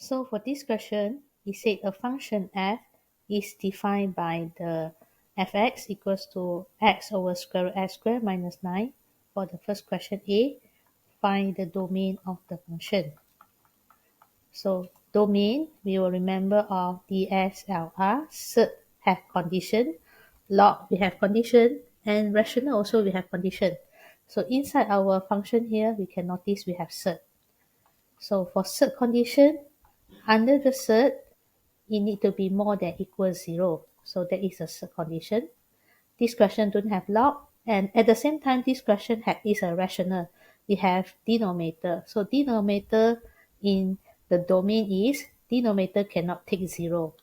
So for this question, it said a function f is defined by the fx equals to x over square root x squared minus 9. For the first question A, find the domain of the function. So domain, we will remember of DSLR, cert have condition, log we have condition, and rational also we have condition. So inside our function here, we can notice we have cert. So for cert condition, under the cert, it need to be more than equal 0. So that is a cert condition. This question don't have log, and at the same time, this question is a rational. We have denominator. So denominator in the domain is denominator cannot take 0,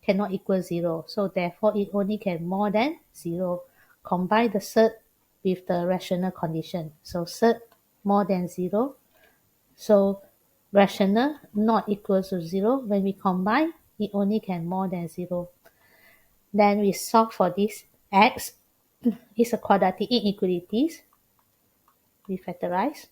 cannot equal 0. So therefore, it only can more than 0. Combine the cert with the rational condition. So cert more than 0. So rational not equal to 0. When we combine, it only can more than 0. Then we solve for this x is a quadratic inequalities. We factorize.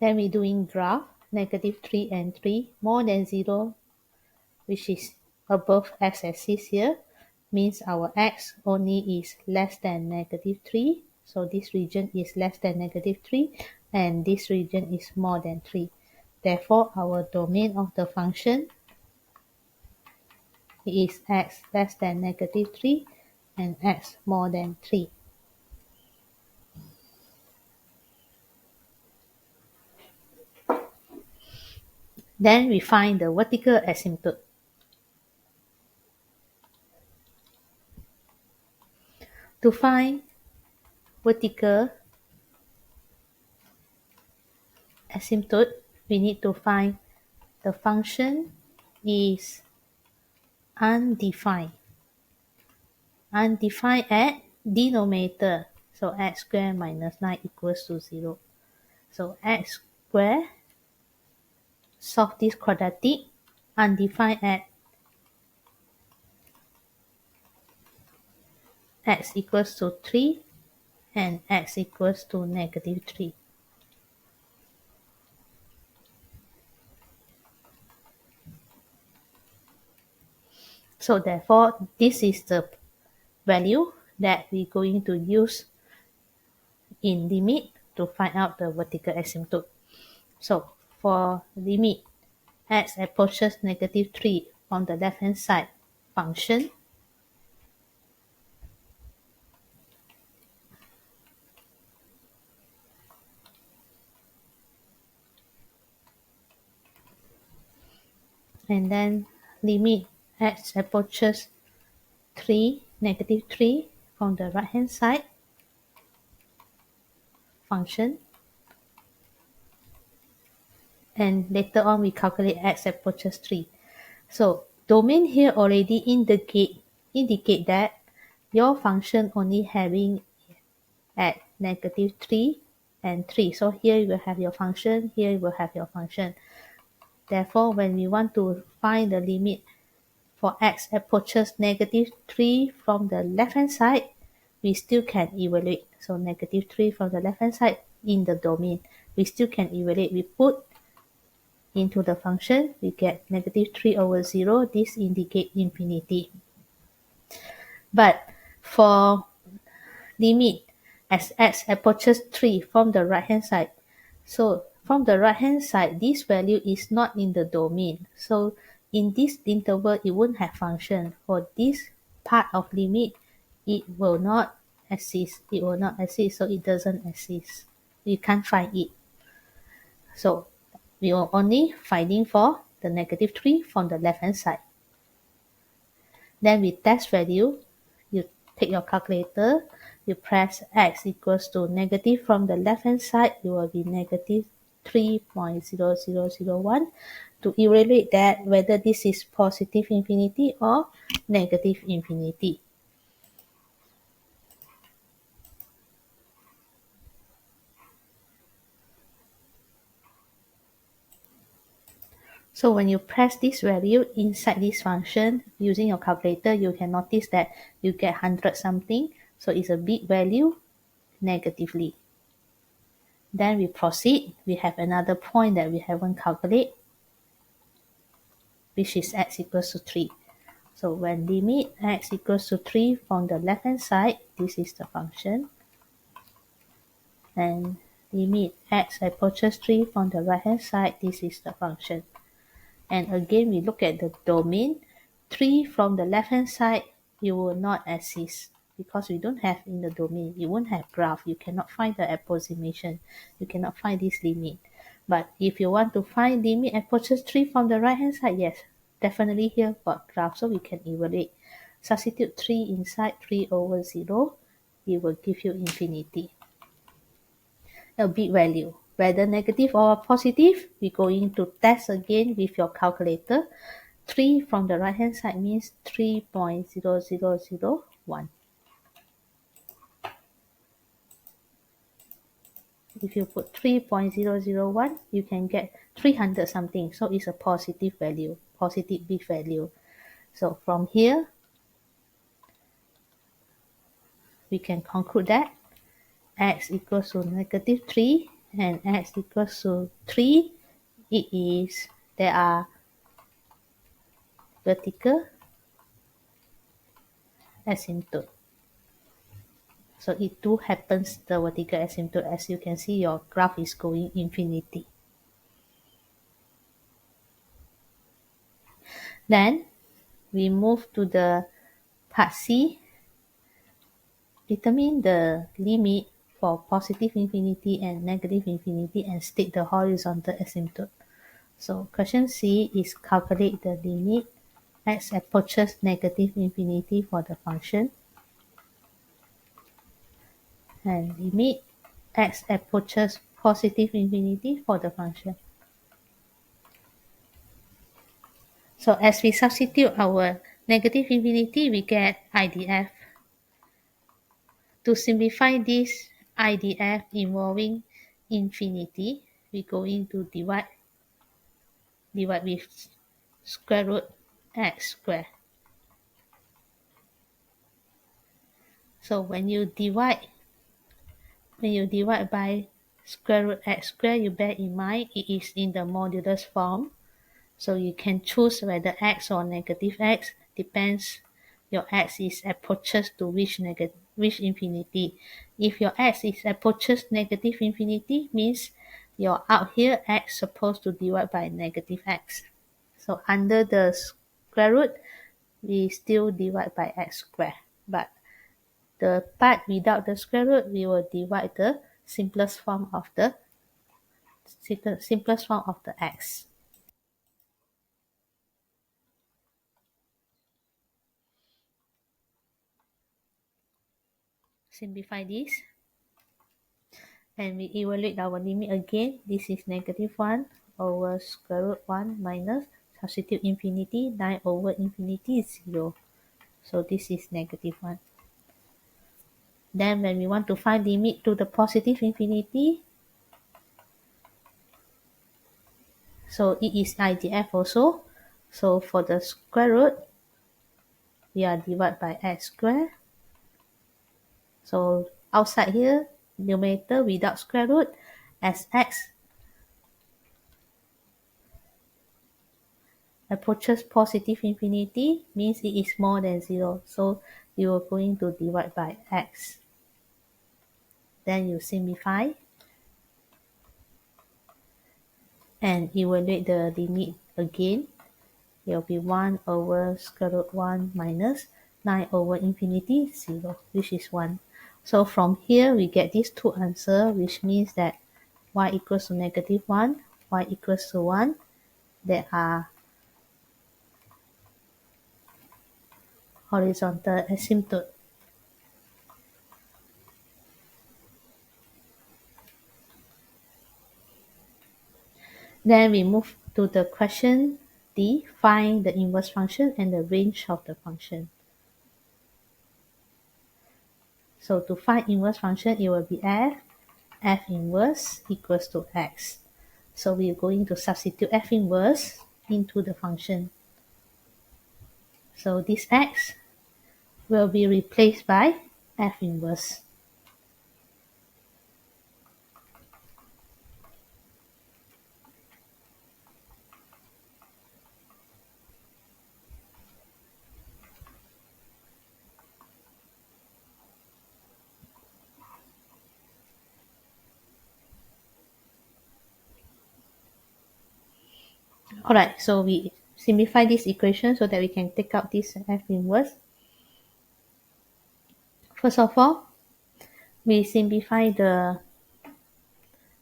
Then we doing graph, negative 3 and 3, more than 0, which is above x-axis here, means our x only is less than negative 3. So this region is less than negative 3, and this region is more than 3. Therefore, our domain of the function is x less than negative 3 and x more than 3. Then we find the vertical asymptote. To find vertical asymptote, we need to find the function is undefined. Undefined at denominator. So x squared minus 9 equals to 0. So x squared, solve this quadratic, undefined at x equals to 3 and x equals to negative 3. So therefore, this is the value that we're going to use in limit to find out the vertical asymptote. So for limit x approaches negative 3 on the left hand side function, and then limit x approaches 3, negative 3 from the right hand side function, and later on we calculate x approaches 3. So domain here already indicate that your function only having at negative 3 and 3. So here you will have your function, here you will have your function. Therefore, when we want to find the limit for x approaches negative 3 from the left hand side, we still can evaluate. So negative 3 from the left hand side in the domain, we still can evaluate. We put into the function, we get negative 3 over 0. This indicates infinity. But for limit as x approaches 3 from the right hand side, so from the right hand side, this value is not in the domain. So in this interval, it won't have function. For this part of limit, it will not exist. It will not exist, so it doesn't exist. We can't find it. So we are only finding for the negative 3 from the left hand side. Then with test value, you take your calculator, you press x equals to negative from the left hand side, it will be negative 3.0001 to evaluate that whether this is positive infinity or negative infinity. So when you press this value inside this function using your calculator, you can notice that you get 100 something. So it's a big value. negatively. Then we proceed. We have another point that we haven't calculated, which is x equals to 3. So when limit x equals to 3 from the left hand side, this is the function. And limit x approaches 3 from the right hand side, this is the function. And again, we look at the domain. 3 from the left hand side, it will not exist because we don't have in the domain. You won't have graph. You cannot find the approximation. You cannot find this limit. But if you want to find limit approaches 3 from the right hand side, yes, definitely here got graph. So we can evaluate. Substitute 3 inside 3 over 0. It will give you infinity. A big value, whether negative or positive, we're going to test again with your calculator. 3 from the right hand side means 3.0001. If you put 3.001, you can get 300 something. So it's a positive value, positive big value. So from here, we can conclude that x equals to negative 3 and x equals to 3, there are vertical asymptote. So it do happens the vertical asymptote. As you can see, your graph is going infinity. Then we move to the part C. Determine the limit for positive infinity and negative infinity and state the horizontal asymptote. So question C is calculate the limit x approaches negative infinity for the function and limit x approaches positive infinity for the function. So as we substitute our negative infinity, we get IDF. To simplify this IDF involving infinity, we're going to divide with square root x squared. So when you divide by square root x squared, you bear in mind it is in the modulus form. So you can choose whether x or negative x, depends your x is approaches to which infinity. If your x is approaches negative infinity, means your out here x supposed to divide by negative x. So under the square root, we still divide by x squared. But the part without the square root, we will divide the simplest form of the x. Simplify this. And we evaluate our limit again. This is negative 1 over square root 1 minus substitute infinity, 9 over infinity is 0. So this is negative 1. Then when we want to find limit to the positive infinity, so it is IDF also. So for the square root, we are divided by x squared. So outside here, numerator without square root, as x approaches positive infinity means it is more than 0. So you are going to divide by x. Then you simplify and evaluate the limit again. It will be 1 over square root 1 minus 9 over infinity 0, which is 1. So from here we get these two answers, which means that y equals to negative 1, y equals to 1. There are horizontal asymptote. Then we move to the question D, find the inverse function and the range of the function. So to find inverse function, it will be f inverse equals to x. So we are going to substitute f inverse into the function. So this x will be replaced by f inverse. Alright, so we simplify this equation so that we can take out this F inverse. First of all, we simplify the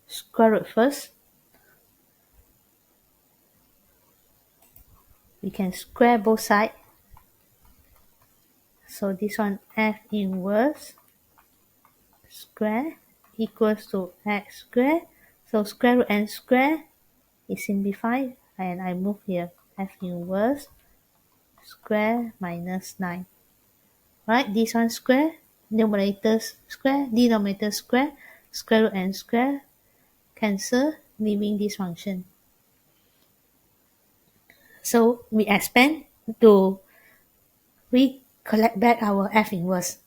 square root first. We can square both sides. So this one F inverse square equals to x square. So square root and square is simplified, and I move here F inverse square minus 9. Right, this one square, numerator square, denominator square, square root and square cancel, leaving this function. So we expand to collect back our F inverse.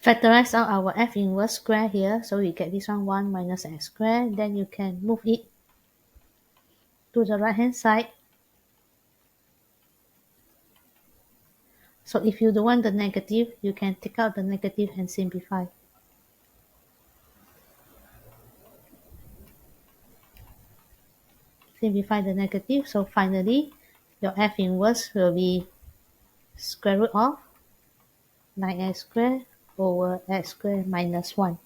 Factorize out our F inverse square here, so we get this one 1 minus x squared. Then you can move it to the right hand side. So if you don't want the negative, you can take out the negative and simplify. Simplify the negative, so finally your F inverse will be square root of 9x squared over x squared minus 1.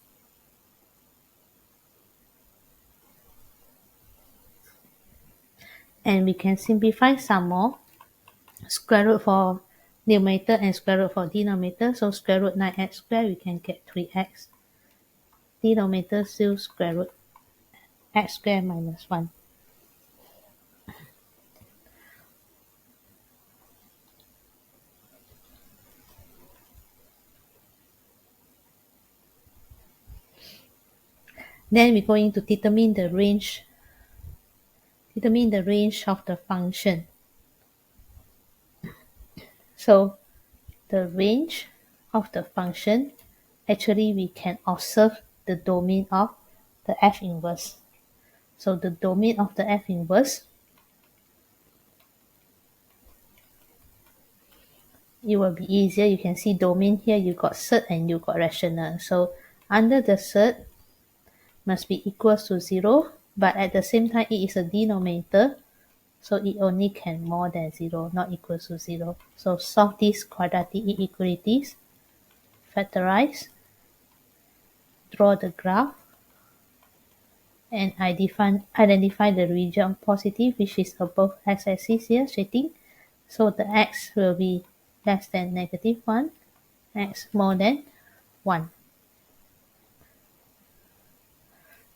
And we can simplify some more. Square root for numerator and square root for denominator. So square root 9x squared, we can get 3x. Denominator still square root x squared minus 1. Then we're going to determine the range of the function. So the range of the function, actually we can observe the domain of the F inverse. So the domain of the F inverse, it will be easier. You can see domain here, you got surd and you got rational. So under the surd must be equals to 0, but at the same time it is a denominator, so it only can more than 0, not equals to 0. So solve these quadratic inequalities, factorize, draw the graph, and identify the region positive, which is above x-axis here, shading. So the x will be less than negative 1, x more than 1.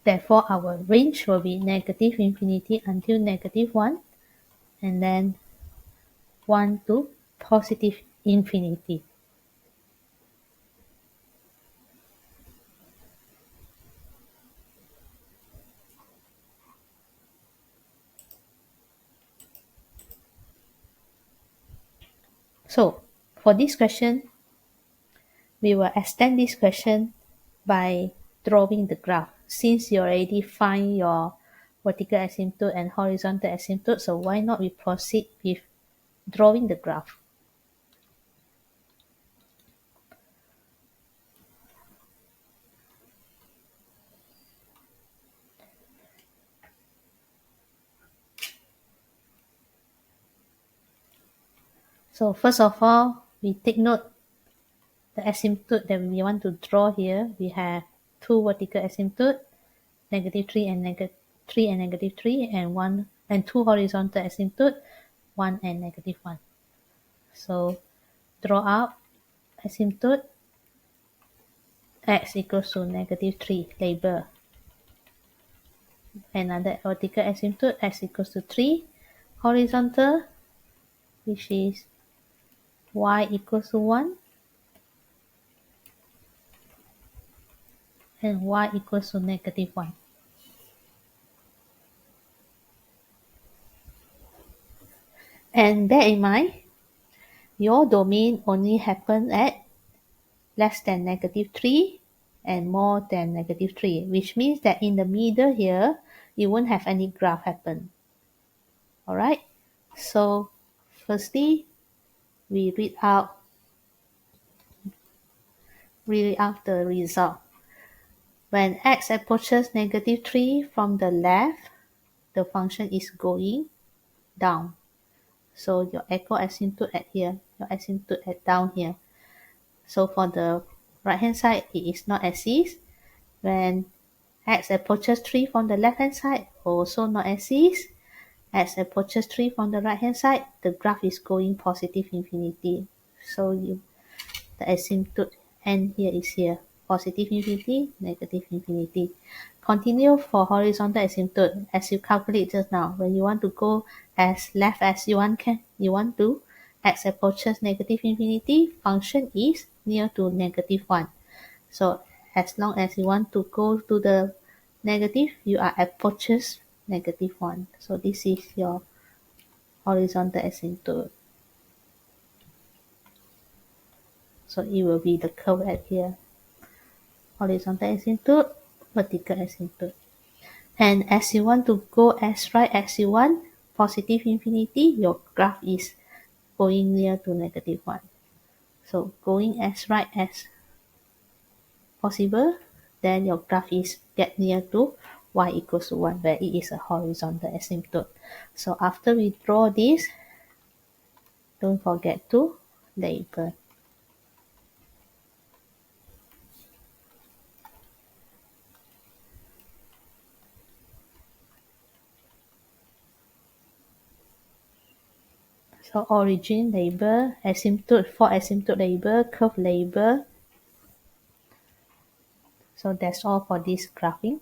Therefore, our range will be negative infinity until negative 1, and then 1 to positive infinity. So, for this question, we will extend this question by drawing the graph. Since you already find your vertical asymptote and horizontal asymptote, so why not we proceed with drawing the graph. So first of all, we take note the asymptote that we want to draw here. We have two vertical asymptote, negative 3 and negative 3 and negative 3, and 1 and two horizontal asymptote, 1 and negative 1. So draw out asymptote x equals to negative 3, label. Another vertical asymptote x equals to 3, horizontal, which is y equals to 1 and y equals to -1. And bear in mind, your domain only happens at less than -3 and more than -3, which means that in the middle here, you won't have any graph happen. Alright? So, firstly, we read out the result. When x approaches -3 from the left, the function is going down. So your echo asymptote at here, your asymptote at down here. So for the right hand side, it is not axis. When x approaches 3 from the left hand side, also not axis. X approaches 3 from the right hand side, the graph is going positive infinity. So the asymptote end here is here. Positive infinity, negative infinity. Continue for horizontal asymptote as you calculate just now. When you want to go as left as you want to, x approaches negative infinity, function is near to -1. So as long as you want to go to the negative, you are approaches -1. So this is your horizontal asymptote. So it will be the curve at here. Horizontal asymptote, vertical asymptote. And as you want to go as right as you want, positive infinity, your graph is going near to -1. So going as right as possible, then your graph is get near to y equals to 1, where it is a horizontal asymptote. So after we draw this, don't forget to label. So origin label, asymptote for asymptote label, curve label. So that's all for this graphing.